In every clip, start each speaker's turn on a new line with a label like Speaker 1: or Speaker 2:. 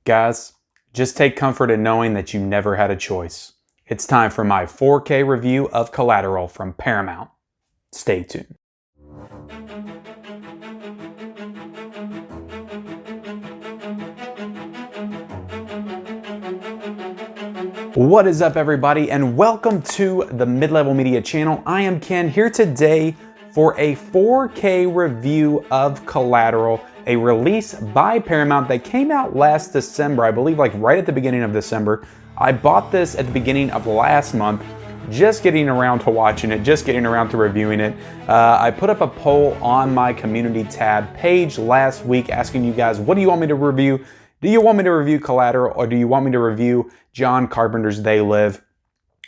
Speaker 1: Guys, just take comfort in knowing that you never had a choice. It's time for my 4K review of Collateral from Paramount. Stay tuned. What is up, everybody, and welcome to the Mid-Level Media channel. I am Ken, here today for a 4K review of Collateral, a release by Paramount that came out last December, I believe, like right at the beginning of December. I bought this at the beginning of last month, just getting around to watching it, just getting around to reviewing it. I put up a poll on my community tab page last week asking you guys, what do you want me to review? Do you want me to review Collateral, or do you want me to review John Carpenter's They Live?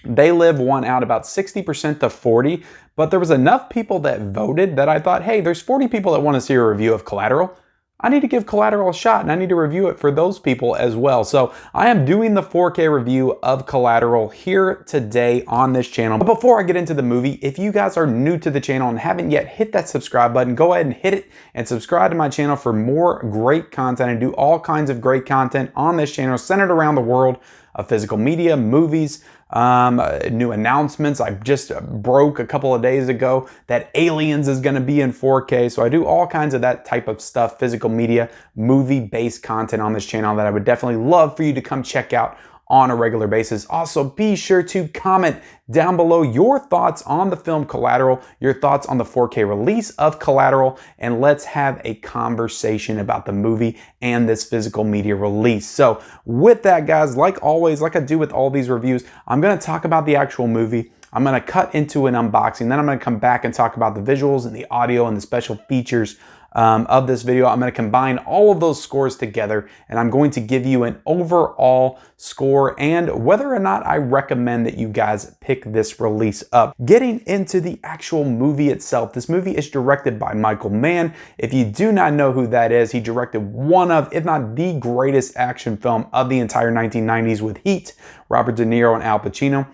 Speaker 1: They Live won out about 60% to 40, but there was enough people that voted that I thought, hey, there's 40 people that want to see a review of Collateral. I need to give Collateral a shot, and I need to review it for those people as well. So I am doing the 4K review of Collateral here today on this channel. But before I get into the movie, if you guys are new to the channel and haven't yet hit that subscribe button, go ahead and hit it and subscribe to my channel for more great content. I do all kinds of great content on this channel centered around the world of physical media, movies, new announcements. I just broke a couple of days ago that Aliens is going to be in 4K. So I do all kinds of that type of stuff, physical media, movie-based content on this channel that I would definitely love for you to come check out on a regular basis. Also, be sure to comment down below your thoughts on the film Collateral, your thoughts on the 4K release of Collateral, and let's have a conversation about the movie and this physical media release. So with that, guys, like always, like I do with all these reviews, I'm going to talk about the actual movie. I'm going to cut into an unboxing. Then I'm going to come back and talk about the visuals and the audio and the special features of this video. I'm going to combine all of those scores together, and I'm going to give you an overall score and whether or not I recommend that you guys pick this release up. Getting into the actual movie itself, this movie is directed by Michael Mann. If you do not know who that is, he directed one of, if not the greatest action film of the entire 1990s with Heat, Robert De Niro and Al Pacino.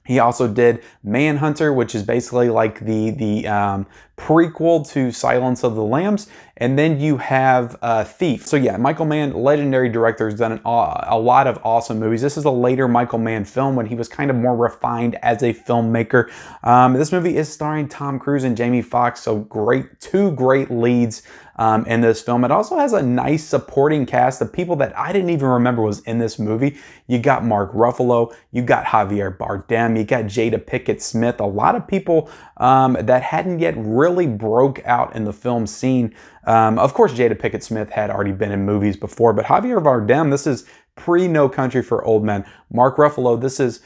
Speaker 1: He also did Manhunter, which is basically like the prequel to Silence of the Lambs. And then you have Thief. So yeah, Michael Mann, legendary director, has done a lot of awesome movies. This is a later Michael Mann film when he was kind of more refined as a filmmaker. This movie is starring Tom Cruise and Jamie Foxx, so two great leads in this film. It also has a nice supporting cast of people that I didn't even remember was in this movie. You got Mark Ruffalo, you got Javier Bardem, you got Jada Pinkett Smith, a lot of people that hadn't yet really broke out in the film scene. Of course, Jada Pinkett Smith had already been in movies before, but Javier Bardem, this is pre-No Country for Old Men. Mark Ruffalo, this is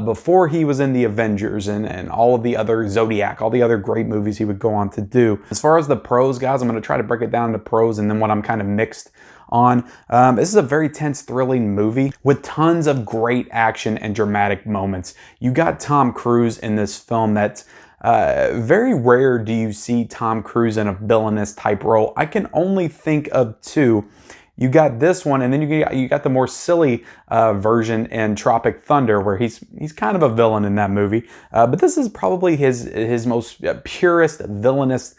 Speaker 1: before he was in the Avengers and all of the other Zodiac, all the other great movies he would go on to do. As far as the pros, guys, I'm going to try to break it down to pros and then what I'm kind of mixed on. This is a very tense, thrilling movie with tons of great action and dramatic moments. You got Tom Cruise in this film that's very rare do you see Tom Cruise in a villainous type role. I can only think of two. You got this one, and then you got the more silly version in Tropic Thunder, where he's kind of a villain in that movie. But this is probably his most purest villainous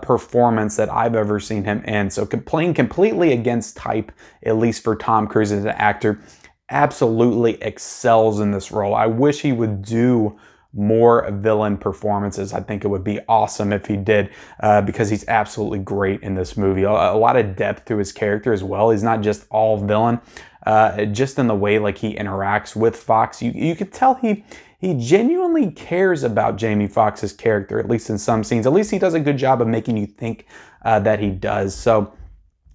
Speaker 1: performance that I've ever seen him in. So playing completely against type, at least for Tom Cruise as an actor, absolutely excels in this role. I wish he would do more villain performances. I think it would be awesome if he did, because he's absolutely great in this movie. A lot of depth to his character as well. He's not just all villain, just in the way like he interacts with Fox. You could tell he genuinely cares about Jamie Foxx's character, at least in some scenes. At least he does a good job of making you think that he does. So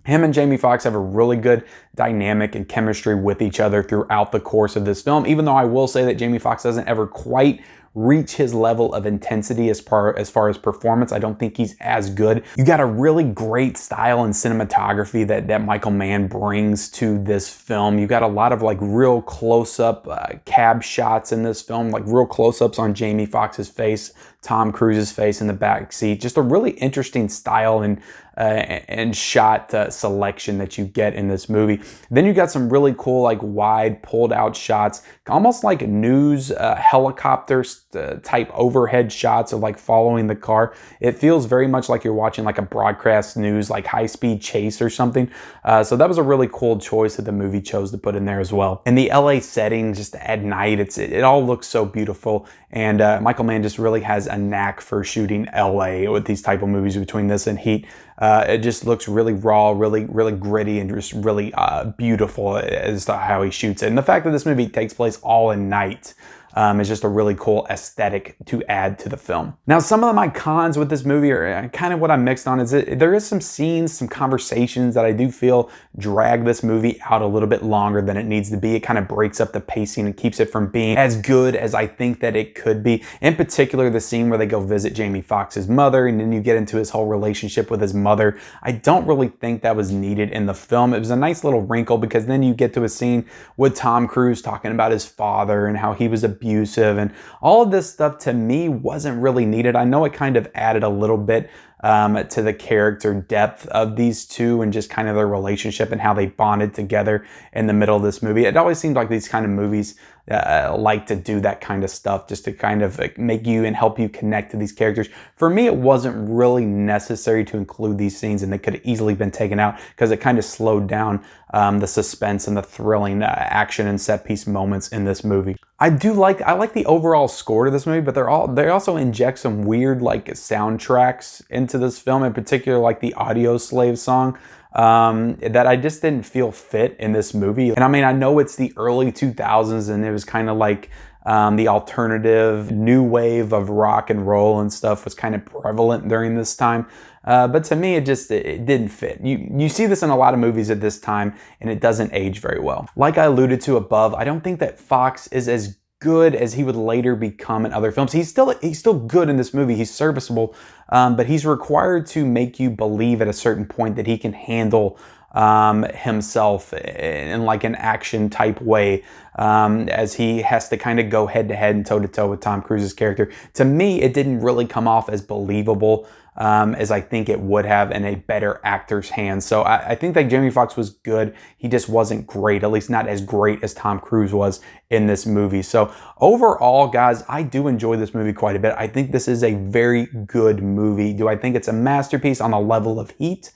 Speaker 1: him and Jamie Foxx have a really good dynamic and chemistry with each other throughout the course of this film, even though I will say that Jamie Foxx doesn't ever quite reach his level of intensity as far as performance. I don't think he's as good. You got a really great style and cinematography that Michael Mann brings to this film. You got a lot of like real close-up cab shots in this film, like real close-ups on Jamie Foxx's face, Tom Cruise's face in the back seat. Just a really interesting style and and shot selection that you get in this movie. Then you got some really cool, like wide pulled out shots, almost like news helicopter type overhead shots of like following the car. It feels very much like you're watching like a broadcast news, like high speed chase or something. So that was a really cool choice that the movie chose to put in there as well. In the LA setting, just at night, it all looks so beautiful. And Michael Mann just really has a knack for shooting LA with these type of movies. Between this and Heat, it just looks really raw, really gritty, and just really beautiful as to how he shoots it. And the fact that this movie takes place all in night is just a really cool aesthetic to add to the film. Now, some of my cons with this movie are kind of what I'm mixed on. Is there is some scenes, some conversations that I do feel drag this movie out a little bit longer than it needs to be. It kind of breaks up the pacing and keeps it from being as good as I think that it could be. In particular, the scene where they go visit Jamie Foxx's mother, and then you get into his whole relationship with his mother. I don't really think that was needed in the film. It was a nice little wrinkle, because then you get to a scene with Tom Cruise talking about his father and how he was abusive, and all of this stuff to me wasn't really needed. I know it kind of added a little bit to the character depth of these two and just kind of their relationship and how they bonded together in the middle of this movie. It always seemed like these kind of movies like to do that kind of stuff just to kind of make you and help you connect to these characters. For me, it wasn't really necessary to include these scenes, and they could have easily been taken out because it kind of slowed down the suspense and the thrilling action and set piece moments in this movie. I like the overall score to this movie, but they also inject some weird like soundtracks into this film, in particular like the Audio Slave song that I just didn't feel fit in this movie. And I mean, I know it's the early 2000s and it was kind of like the alternative new wave of rock and roll and stuff was kind of prevalent during this time. But to me, it didn't fit. You see this in a lot of movies at this time, and it doesn't age very well. Like I alluded to above, I don't think that Fox is as good as he would later become in other films. He's still good in this movie. He's serviceable, but he's required to make you believe at a certain point that he can handle himself in like an action type way, as he has to kind of go head to head and toe to toe with Tom Cruise's character. To me, it didn't really come off as believable as I think it would have in a better actor's hands. So I think that Jamie Foxx was good. He just wasn't great, at least not as great as Tom Cruise was in this movie. So overall, guys, I do enjoy this movie quite a bit. I think this is a very good movie. Do I think it's a masterpiece on the level of Heat?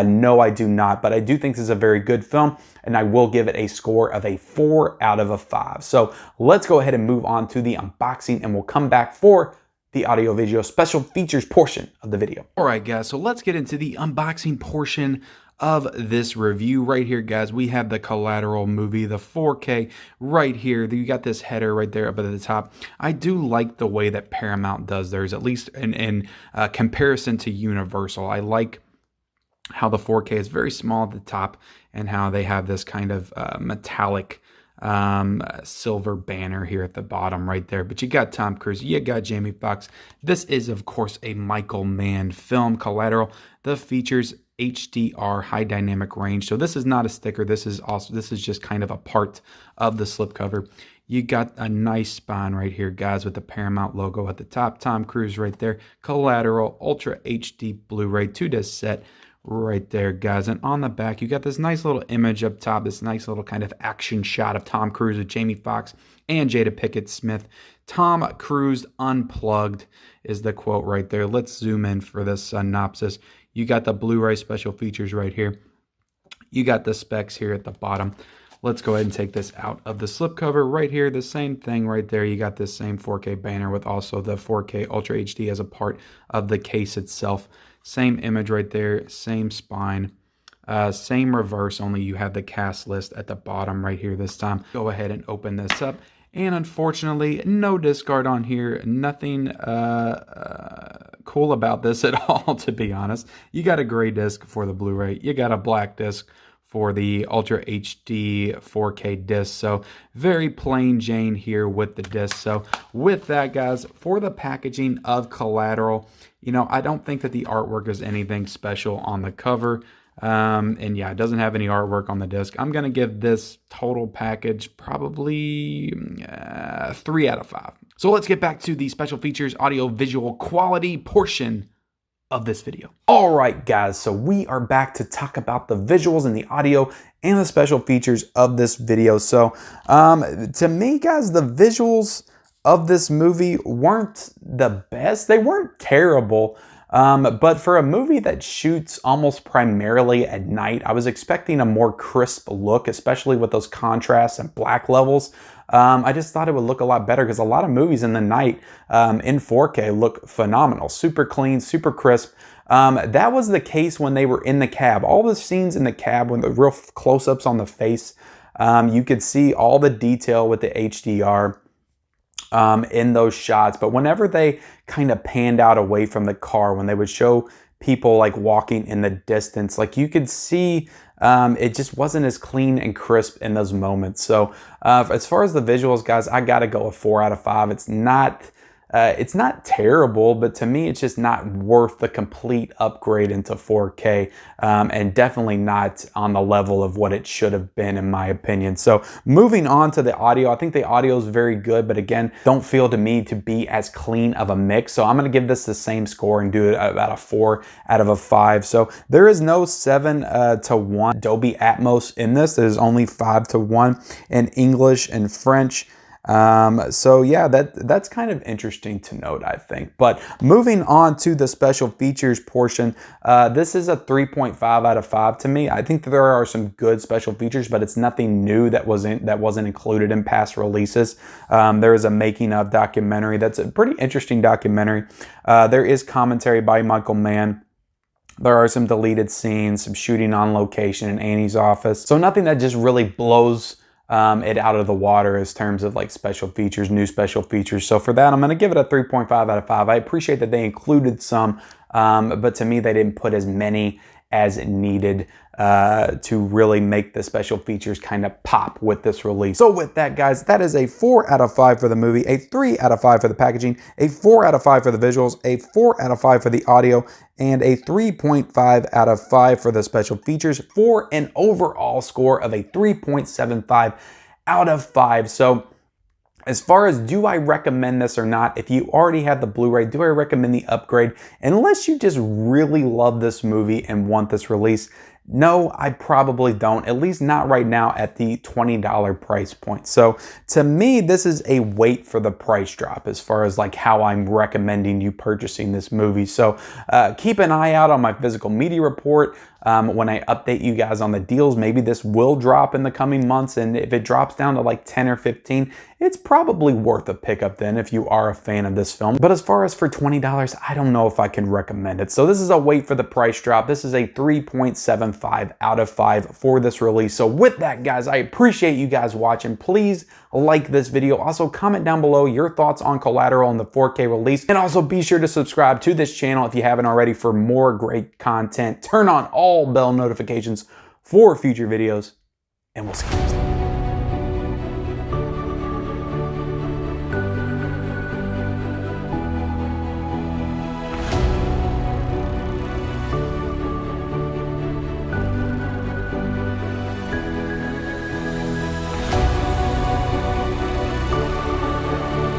Speaker 1: No, I do not, but I do think this is a very good film, and I will give it a score of a 4 out of a 5. So let's go ahead and move on to the unboxing, and we'll come back for the audio-visual special features portion of the video. All right, guys, so let's get into the unboxing portion of this review. Right here, guys, we have the Collateral movie, the 4K right here. You got this header right there up at the top. I do like the way that Paramount does theirs, at least in comparison to Universal. I like how the 4K is very small at the top and how they have this kind of metallic silver banner here at the bottom right there. But you got Tom Cruise, you got Jamie Foxx. This is, of course, a Michael Mann film, Collateral. The features HDR, high dynamic range. So this is not a sticker. This is just kind of a part of the slipcover. You got a nice spine right here, guys, with the Paramount logo at the top. Tom Cruise right there. Collateral, Ultra HD Blu-ray 2-disc set right there, guys. And on the back, you got this nice little image up top, this nice little kind of action shot of Tom Cruise with Jamie Foxx and Jada Pinkett Smith. Tom Cruise unplugged is the quote right there. Let's zoom in for this synopsis. You got the Blu-ray special features right here. You got the specs here at the bottom. Let's go ahead and take this out of the slipcover right here. The same thing right there. You got this same 4K banner with also the 4K Ultra HD as a part of the case itself. Same image right there, same spine, same reverse, only you have the cast list at the bottom right here this time. Go ahead and open this up. And unfortunately, no discard on here. Nothing cool about this at all, to be honest. You got a gray disc for the Blu-ray. You got a black disc for the Ultra HD 4K disc. So very plain Jane here with the disc. So with that, guys, for the packaging of Collateral, you know, I don't think that the artwork is anything special on the cover. And yeah, it doesn't have any artwork on the disc. I'm going to give this total package probably 3 out of 5. So let's get back to the special features audio visual quality portion of this video. All right, guys, so we are back to talk about the visuals and the audio and the special features of this video. So to me, guys, the visuals of this movie weren't the best. They weren't terrible. But for a movie that shoots almost primarily at night, I was expecting a more crisp look, especially with those contrasts and black levels. I just thought it would look a lot better because a lot of movies in the night in 4K look phenomenal, super clean, super crisp. That was the case when they were in the cab. All the scenes in the cab, when the real close-ups on the face, you could see all the detail with the HDR. In those shots, but whenever they kind of panned out away from the car, when they would show people like walking in the distance, like you could see it just wasn't as clean and crisp in those moments. So as far as the visuals, guys, I gotta go a 4 out of 5. It's not terrible, but to me, it's just not worth the complete upgrade into 4K, and definitely not on the level of what it should have been, in my opinion. So moving on to the audio, I think the audio is very good, but again, don't feel to me to be as clean of a mix. So I'm going to give this the same score and do it about a 4 out of a 5. So there is no 7:1 Dolby Atmos in this. There's only 5:1 in English and French. So yeah, that's kind of interesting to note, I think. But moving on to the special features portion, this is a 3.5 out of 5 to me. I think that there are some good special features, but it's nothing new that wasn't included in past releases. There is a making of documentary. That's a pretty interesting documentary. There is commentary by Michael Mann. There are some deleted scenes, some shooting on location in Annie's office. So nothing that just really blows it out of the water in terms of like special features, new special features. So for that, I'm going to give it a 3.5 out of 5. I appreciate that they included some, but to me, they didn't put as many as needed to really make the special features kind of pop with this release. So with that, guys, that is a 4 out of 5 for the movie, a 3 out of 5 for the packaging, a 4 out of 5 for the visuals, a 4 out of 5 for the audio, and a 3.5 out of 5 for the special features, for an overall score of a 3.75 out of 5. So as far as do I recommend this or not, if you already have the Blu-ray, do I recommend the upgrade? Unless you just really love this movie and want this release, no, I probably don't, at least not right now at the $20 price point. So to me, this is a wait for the price drop as far as like how I'm recommending you purchasing this movie. So keep an eye out on my physical media report. When I update you guys on the deals, maybe this will drop in the coming months. And if it drops down to like 10 or 15, it's probably worth a pickup then if you are a fan of this film. But as far as for $20, I don't know if I can recommend it. So this is a wait for the price drop. This is a 3.75 out of 5 for this release. So with that, guys, I appreciate you guys watching. Please like this video. Also comment down below your thoughts on Collateral and the 4K release. And also be sure to subscribe to this channel if you haven't already for more great content. Turn on all bell notifications for future videos, and we'll see you next time.